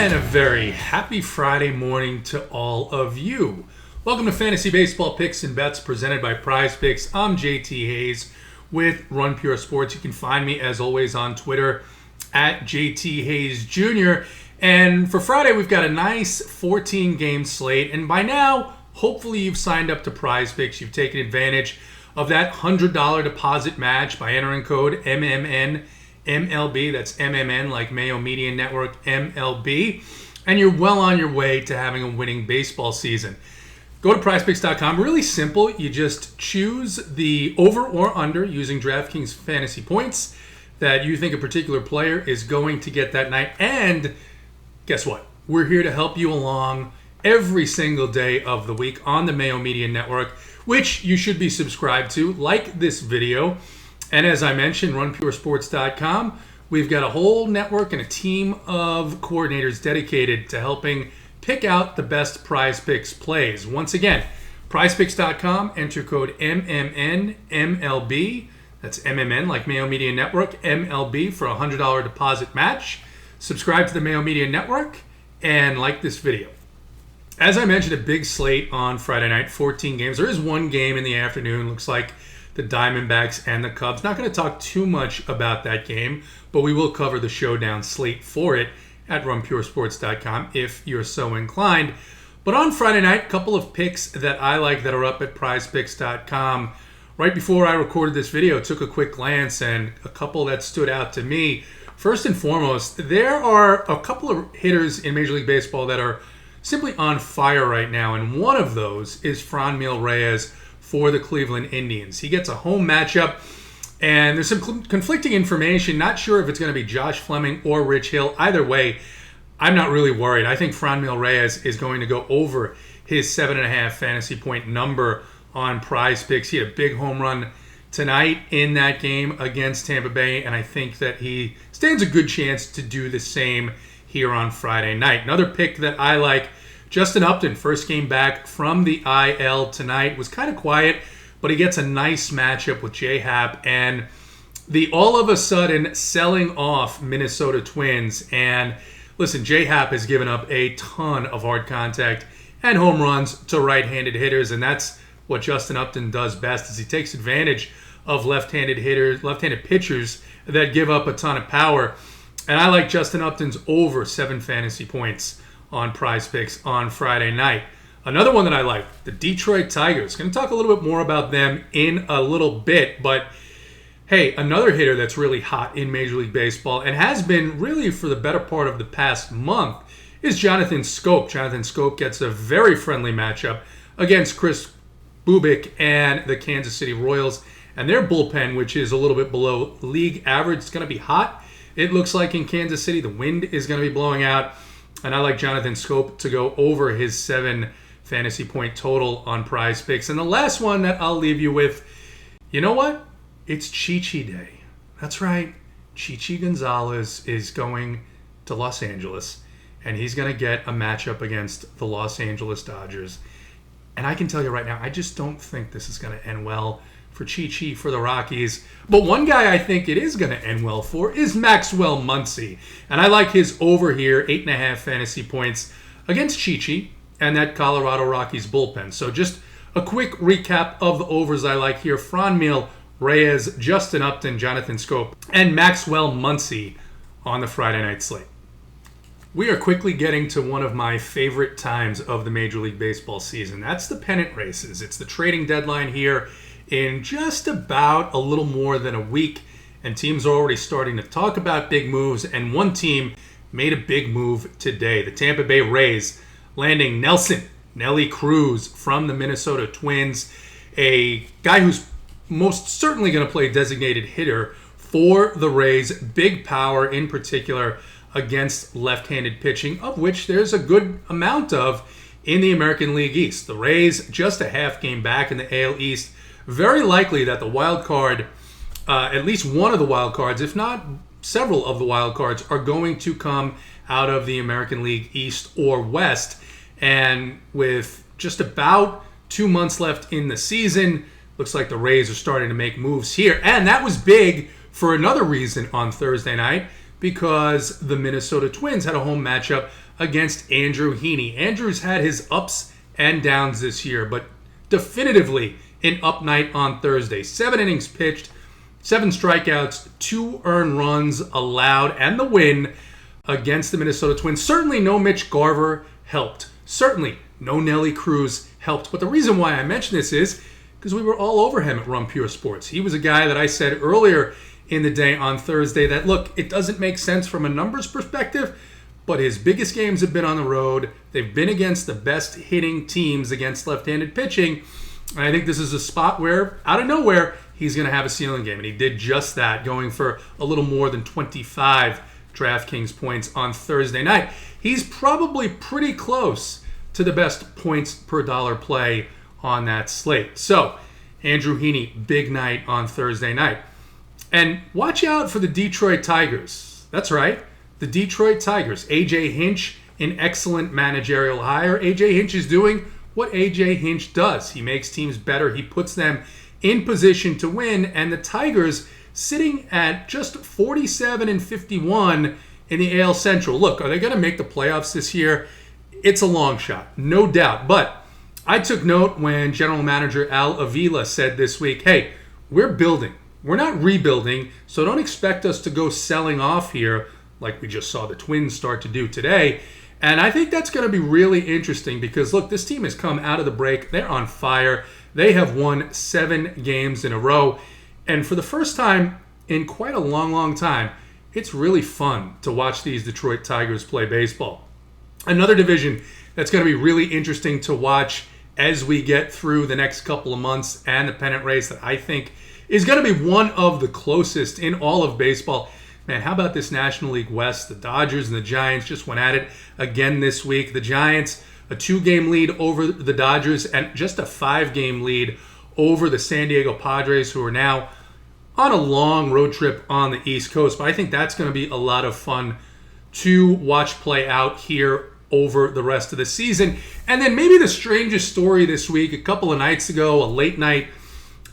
And a very happy Friday morning to all of you. Welcome to Fantasy Baseball Picks and Bets presented by Prize Picks. I'm JT Hayes with Run Pure Sports. You can find me as always on Twitter at JT Hayes Jr. And for Friday, we've got a nice 14-game slate. And by now, hopefully you've signed up to Prize Picks. You've taken advantage of that $100 deposit match by entering code MMN MLB, that's MMN, like Mayo Media Network, MLB, and you're well on your way to having a winning baseball season. Go to prizepicks.com. Really simple. You just choose the over or under using DraftKings fantasy points that you think a particular player is going to get that night. And guess what? We're here to help you along every single day of the week on the Mayo Media Network, which you should be subscribed to. Like this video. And as I mentioned, runpuresports.com, we've got a whole network and a team of coordinators dedicated to helping pick out the best Prize Picks plays. Once again, prizepicks.com, enter code MMNMLB. That's MMN, like Mayo Media Network, MLB, for a $100 deposit match. Subscribe to the Mayo Media Network and like this video. As I mentioned, a big slate on Friday night, 14 games. There is one game in the afternoon, looks like the Diamondbacks and the Cubs. Not going to talk too much about that game, but we will cover the showdown slate for it at runpuresports.com if you're so inclined. But on Friday night, a couple of picks that I like that are up at prizepicks.com. Right before I recorded this video, took a quick glance, and a couple that stood out to me. First and foremost, there are a couple of hitters in Major League Baseball that are simply on fire right now, and one of those is Franmil Reyes for the Cleveland Indians. He gets a home matchup, and there's some conflicting information. Not sure if it's going to be Josh Fleming or Rich Hill. Either way, I'm not really worried. I think Franmil Reyes is going to go over his 7.5 fantasy point number on Prize Picks. He had a big home run tonight in that game against Tampa Bay, and I think that he stands a good chance to do the same here on Friday night. Another pick that I like, Justin Upton, first game back from the IL tonight, was kind of quiet, but he gets a nice matchup with J-Happ and the all of a sudden selling off Minnesota Twins. And listen, J-Happ has given up a ton of hard contact and home runs to right-handed hitters, and that's what Justin Upton does best, is he takes advantage of left-handed pitchers that give up a ton of power. And I like Justin Upton's over 7 fantasy points on Prize Picks on Friday night. Another one that I like, the Detroit Tigers. Going to talk a little bit more about them in a little bit, but hey, another hitter that's really hot in Major League Baseball and has been really for the better part of the past month is Jonathan Schoop. Jonathan Schoop gets a very friendly matchup against Chris Bubic and the Kansas City Royals, and their bullpen, which is a little bit below league average. It's going to be hot. It looks like in Kansas City, the wind is going to be blowing out. And I like Jonathan Schoop to go over his 7 fantasy point total on Prize Picks. And the last one that I'll leave you with, you know what? It's Chichi Day. That's right. Chichi Gonzalez is going to Los Angeles, and he's going to get a matchup against the Los Angeles Dodgers. And I can tell you right now, I just don't think this is going to end well for Chichi, for the Rockies. But one guy I think it is going to end well for is Maxwell Muncy. And I like his over here, 8.5 fantasy points against Chichi and that Colorado Rockies bullpen. So just a quick recap of the overs I like here. Franmil Reyes, Justin Upton, Jonathan Schoop, and Maxwell Muncy on the Friday night slate. We are quickly getting to one of my favorite times of the Major League Baseball season. That's the pennant races. It's the trading deadline here in just about a little more than a week, and teams are already starting to talk about big moves, and one team made a big move today. The Tampa Bay Rays landing Nelly Cruz from the Minnesota Twins, a guy who's most certainly going to play designated hitter for the Rays. Big power in particular against left-handed pitching, of which there's a good amount of in the American League East. The Rays just a half game back in the AL East. Very likely that the wild card, at least one of the wild cards, if not several of the wild cards, are going to come out of the American League East or West. And with just about 2 months left in the season, looks like the Rays are starting to make moves here. And that was big for another reason on Thursday night, because the Minnesota Twins had a home matchup against Andrew Heaney. Andrew's had his ups and downs this year, but definitively an up night on Thursday. 7 innings pitched, 7 strikeouts, 2 earned runs allowed, and the win against the Minnesota Twins. Certainly no Mitch Garver helped. Certainly no Nelly Cruz helped. But the reason why I mention this is because we were all over him at Run Pure Sports. He was a guy that I said earlier in the day on Thursday that, look, it doesn't make sense from a numbers perspective, but his biggest games have been on the road. They've been against the best hitting teams against left-handed pitching. And I think this is a spot where, out of nowhere, he's going to have a ceiling game. And he did just that, going for a little more than 25 DraftKings points on Thursday night. He's probably pretty close to the best points per dollar play on that slate. So, Andrew Heaney, big night on Thursday night. And watch out for the Detroit Tigers. That's right, the Detroit Tigers. A.J. Hinch, an excellent managerial hire. A.J. Hinch is doing what A.J. Hinch does. He makes teams better. He puts them in position to win. And the Tigers sitting at just 47-51 in the AL Central. Look, are they going to make the playoffs this year? It's a long shot, no doubt. But I took note when General Manager Al Avila said this week, hey, we're building. We're not rebuilding, so don't expect us to go selling off here like we just saw the Twins start to do today. And I think that's going to be really interesting because, look, this team has come out of the break. They're on fire. They have won 7 games in a row. And for the first time in quite a long, long time, it's really fun to watch these Detroit Tigers play baseball. Another division that's going to be really interesting to watch as we get through the next couple of months and the pennant race that I think is going to be one of the closest in all of baseball. Man, how about this National League West? The Dodgers and the Giants just went at it again this week. The Giants, a 2-game lead over the Dodgers and just a 5-game lead over the San Diego Padres, who are now on a long road trip on the East Coast. But I think that's going to be a lot of fun to watch play out here over the rest of the season. And then maybe the strangest story this week, a couple of nights ago, a late night,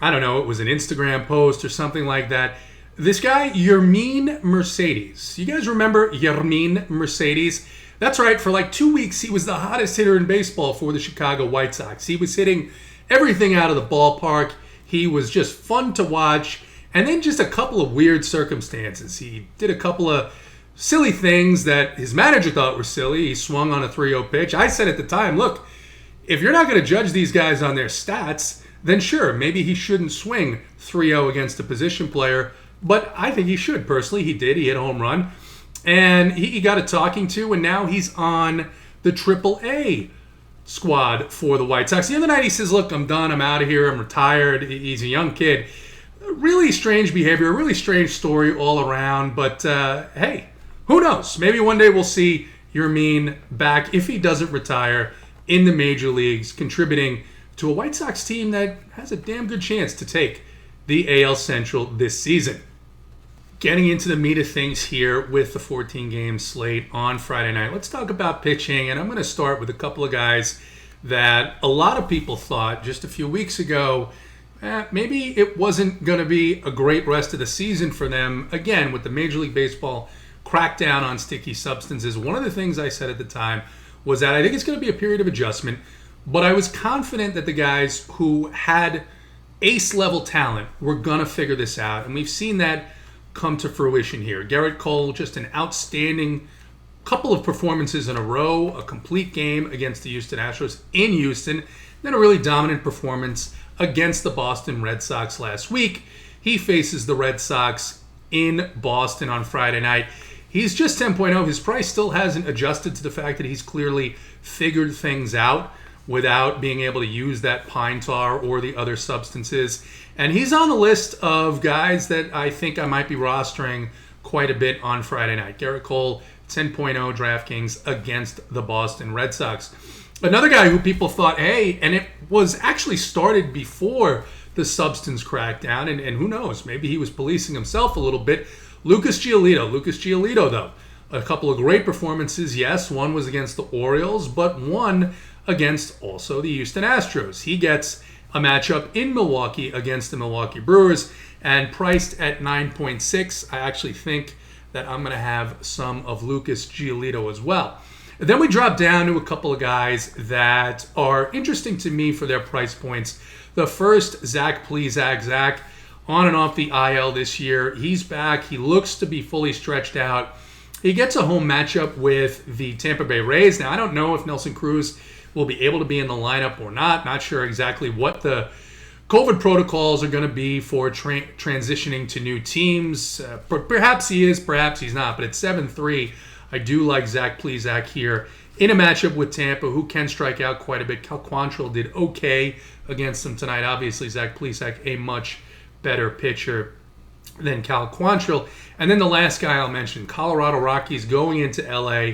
I don't know, it was an Instagram post or something like that. This guy, Yermin Mercedes. You guys remember Yermin Mercedes? That's right, for like 2 weeks, he was the hottest hitter in baseball for the Chicago White Sox. He was hitting everything out of the ballpark. He was just fun to watch. And then just a couple of weird circumstances. He did a couple of silly things that his manager thought were silly. He swung on a 3-0 pitch. I said at the time, look, if you're not going to judge these guys on their stats, then sure, maybe he shouldn't swing 3-0 against a position player. But I think he should. Personally, he did. He hit a home run. And he got a talking to, and now he's on the AAA squad for the White Sox. The other night he says, look, I'm done. I'm out of here. I'm retired. He's a young kid. Really strange behavior. A really strange story all around. But, hey, who knows? Maybe one day we'll see Yermin back, if he doesn't retire, in the major leagues, contributing to a White Sox team that has a damn good chance to take the AL Central this season. Getting into the meat of things here with the 14-game slate on Friday night. Let's talk about pitching, and I'm going to start with a couple of guys that a lot of people thought just a few weeks ago, maybe it wasn't going to be a great rest of the season for them. Again, with the Major League Baseball crackdown on sticky substances, one of the things I said at the time was that I think it's going to be a period of adjustment, but I was confident that the guys who had ace-level talent were going to figure this out, and we've seen that come to fruition here. Garrett Cole, just an outstanding couple of performances in a row, a complete game against the Houston Astros in Houston, then a really dominant performance against the Boston Red Sox last week. He faces the Red Sox in Boston on Friday night. He's just 10.0. His price still hasn't adjusted to the fact that he's clearly figured things out without being able to use that pine tar or the other substances. And he's on the list of guys that I think I might be rostering quite a bit on Friday night. Garrett Cole, 10.0 DraftKings against the Boston Red Sox. Another guy who people thought, hey, and it was actually started before the substance crackdown, and who knows, maybe he was policing himself a little bit. Lucas Giolito. Lucas Giolito, though, a couple of great performances. Yes, one was against the Orioles, but one against also the Houston Astros. He gets a matchup in Milwaukee against the Milwaukee Brewers, and priced at 9.6. I actually think that I'm going to have some of Lucas Giolito as well. Then we drop down to a couple of guys that are interesting to me for their price points. The first, Zach Plesac. Zach, on and off the IL this year. He's back. He looks to be fully stretched out. He gets a home matchup with the Tampa Bay Rays. Now, I don't know if Nelson Cruz will be able to be in the lineup or not. Not sure exactly what the COVID protocols are going to be for transitioning to new teams. Perhaps he is, perhaps he's not. But at 7-3, I do like Zach Plesac here in a matchup with Tampa, who can strike out quite a bit. Cal Quantrill did okay against them tonight. Obviously, Zach Plesac, a much better pitcher than Cal Quantrill. And then the last guy I'll mention, Colorado Rockies going into LA,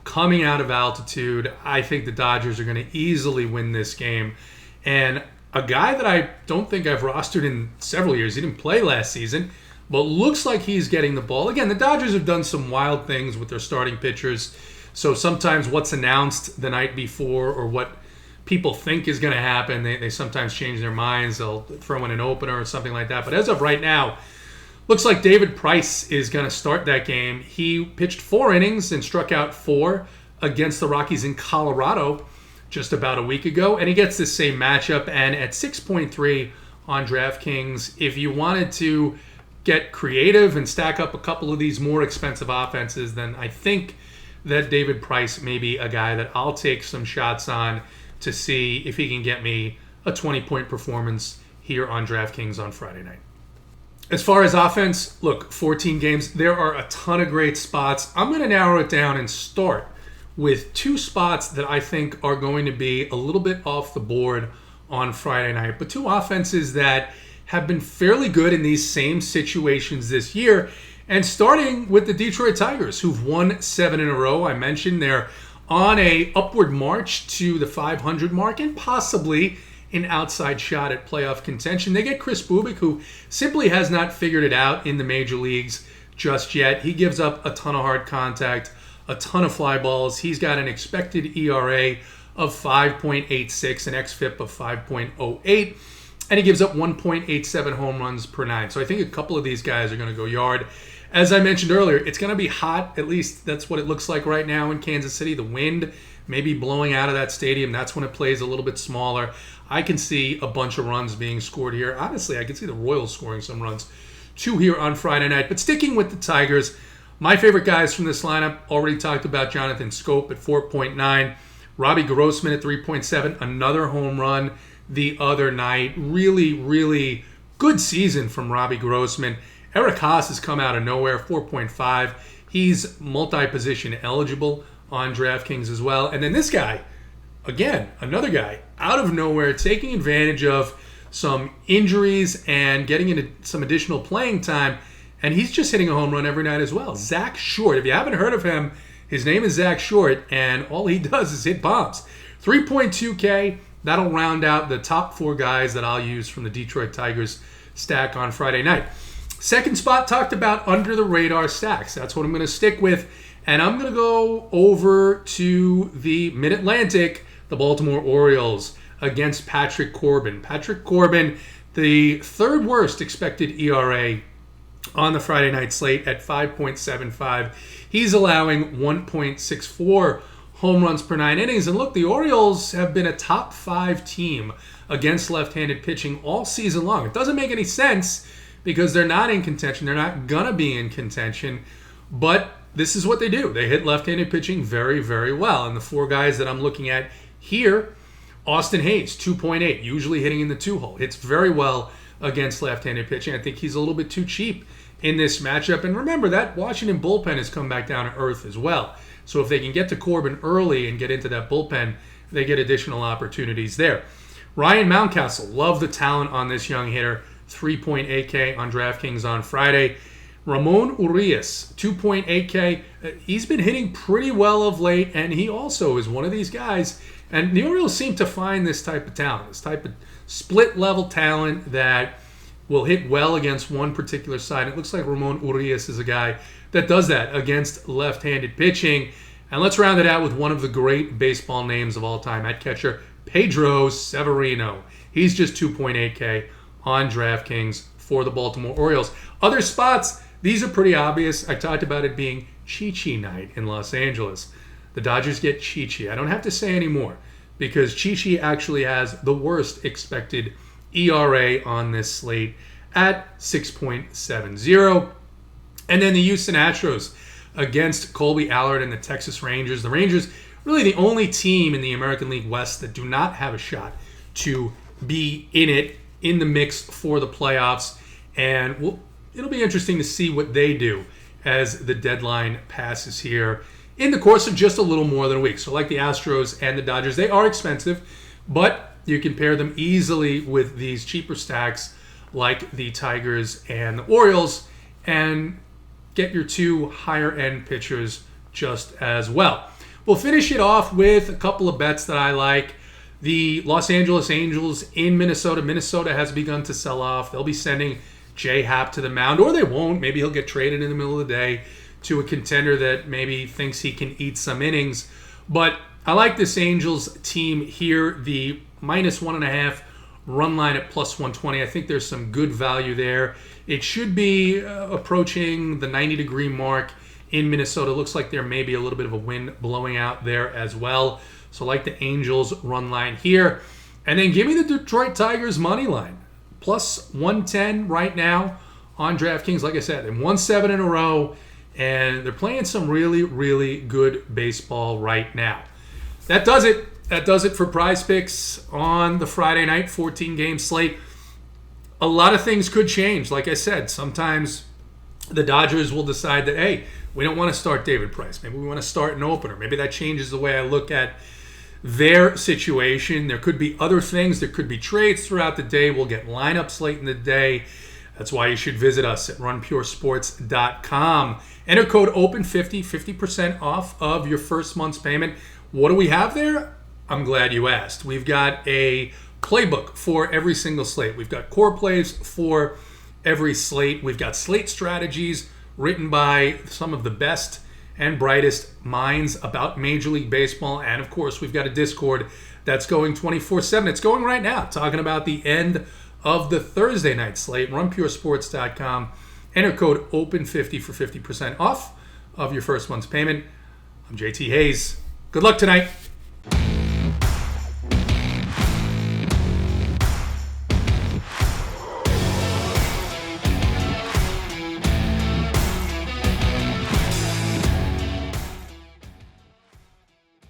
coming out of altitude. I think the Dodgers are going to easily win this game. And a guy that I don't think I've rostered in several years. He didn't play last season, but looks like he's getting the ball. Again, the Dodgers have done some wild things with their starting pitchers. So sometimes what's announced the night before or what people think is going to happen, they sometimes change their minds. They'll throw in an opener or something like that. But as of right now, looks like David Price is going to start that game. He pitched 4 innings and struck out 4 against the Rockies in Colorado just about a week ago. And he gets this same matchup. And at 6.3 on DraftKings, if you wanted to get creative and stack up a couple of these more expensive offenses, then I think that David Price may be a guy that I'll take some shots on to see if he can get me a 20-point performance here on DraftKings on Friday night. As far as offense, look, 14 games. There are a ton of great spots. I'm going to narrow it down and start with 2 spots that I think are going to be a little bit off the board on Friday night, but 2 offenses that have been fairly good in these same situations this year. And starting with the Detroit Tigers, who've won 7 in a row. I mentioned they're on a upward march to the 500 mark and possibly an outside shot at playoff contention. They get Chris Bubik, who simply has not figured it out in the major leagues just yet. He gives up a ton of hard contact, a ton of fly balls. He's got an expected ERA of 5.86, an xFIP of 5.08, and he gives up 1.87 home runs per 9. So I think a couple of these guys are going to go yard. As I mentioned earlier, it's going to be hot. At least that's what it looks like right now in Kansas City. The wind may be blowing out of that stadium. That's when it plays a little bit smaller. I can see a bunch of runs being scored here. Honestly, I can see the Royals scoring some runs too here on Friday night. But sticking with the Tigers, my favorite guys from this lineup, already talked about Jonathan Scope at 4.9. Robbie Grossman at 3.7. Another home run the other night. Really, really good season from Robbie Grossman. Eric Haas has come out of nowhere, 4.5. He's multi-position eligible on DraftKings as well. And then this guy, again, another guy, out of nowhere, taking advantage of some injuries and getting into some additional playing time. And he's just hitting a home run every night as well. Zach Short. If you haven't heard of him, his name is Zach Short, and all he does is hit bombs. 3.2K. That'll round out the top 4 guys that I'll use from the Detroit Tigers stack on Friday night. Second spot, talked about under the radar stacks. That's what I'm going to stick with. And I'm going to go over to the Mid-Atlantic, the Baltimore Orioles against Patrick Corbin. Patrick Corbin, the 3rd worst expected ERA on the Friday night slate at 5.75. He's allowing 1.64 home runs per 9 innings. And look, the Orioles have been a top 5 team against left-handed pitching all season long. It doesn't make any sense because they're not in contention. They're not going to be in contention. But this is what they do. They hit left-handed pitching very, very well. And the 4 guys that I'm looking at here, Austin Hayes, 2.8, usually hitting in the 2-hole. Hits very well against left-handed pitching. I think he's a little bit too cheap in this matchup. And remember, that Washington bullpen has come back down to earth as well. So if they can get to Corbin early and get into that bullpen, they get additional opportunities there. Ryan Mountcastle, love the talent on this young hitter. 3.8K on DraftKings on Friday. Ramon Urias, 2.8K. He's been hitting pretty well of late, and he also is one of these guys. And the Orioles seem to find this type of talent, this type of split-level talent that will hit well against one particular side. It looks like Ramon Urias is a guy that does that against left-handed pitching. And let's round it out with one of the great baseball names of all time at catcher, Pedro Severino. He's just 2.8K on DraftKings for the Baltimore Orioles. Other spots, these are pretty obvious. I talked about it being Chi-Chi night in Los Angeles. the Dodgers get Chi-Chi. I don't have to say any more because Chi-Chi actually has the worst expected ERA on this slate at 6.70. And then the Houston Astros against Colby Allard and the Texas Rangers. The Rangers, really the only team in the American League West that do not have a shot to be in the mix for the playoffs. And it'll be interesting to see what they do as the deadline passes here in the course of just a little more than a week. So like the Astros and the Dodgers, they are expensive, but you can pair them easily with these cheaper stacks like the Tigers and the Orioles and get your two higher end pitchers just as well. We'll finish it off with a couple of bets that I like. The Los Angeles Angels in Minnesota. Minnesota has begun to sell off. They'll be sending J Happ to the mound, or they won't. Maybe he'll get traded in the middle of the day to a contender that maybe thinks he can eat some innings. But I like this Angels team here. The -1.5 run line at +120. I think there's some good value there. It should be approaching the 90-degree mark in Minnesota. Looks like there may be a little bit of a wind blowing out there as well. So I like the Angels run line here. And then give me the Detroit Tigers money line. +110 right now on DraftKings. Like I said, they've won 7 in a row, and they're playing some really, really good baseball right now. That does it. That does it for Prize Picks on the Friday night 14-game slate. A lot of things could change. Like I said, sometimes the Dodgers will decide that, hey, we don't want to start David Price. Maybe we want to start an opener. Maybe that changes the way I look at their situation. There could be other things. There could be trades throughout the day. We'll get lineups late in the day. That's why you should visit us at runpuresports.com. Enter code OPEN50, 50% off of your first month's payment. What do we have there? I'm glad you asked. We've got a playbook for every single slate. We've got core plays for every slate. We've got slate strategies written by some of the best and brightest minds about Major League Baseball. And of course, we've got a Discord that's going 24/7. It's going right now, talking about the end of the Thursday night slate. RunPureSports.com. Enter code OPEN50 for 50% off of your first month's payment. I'm JT Hayes. Good luck tonight.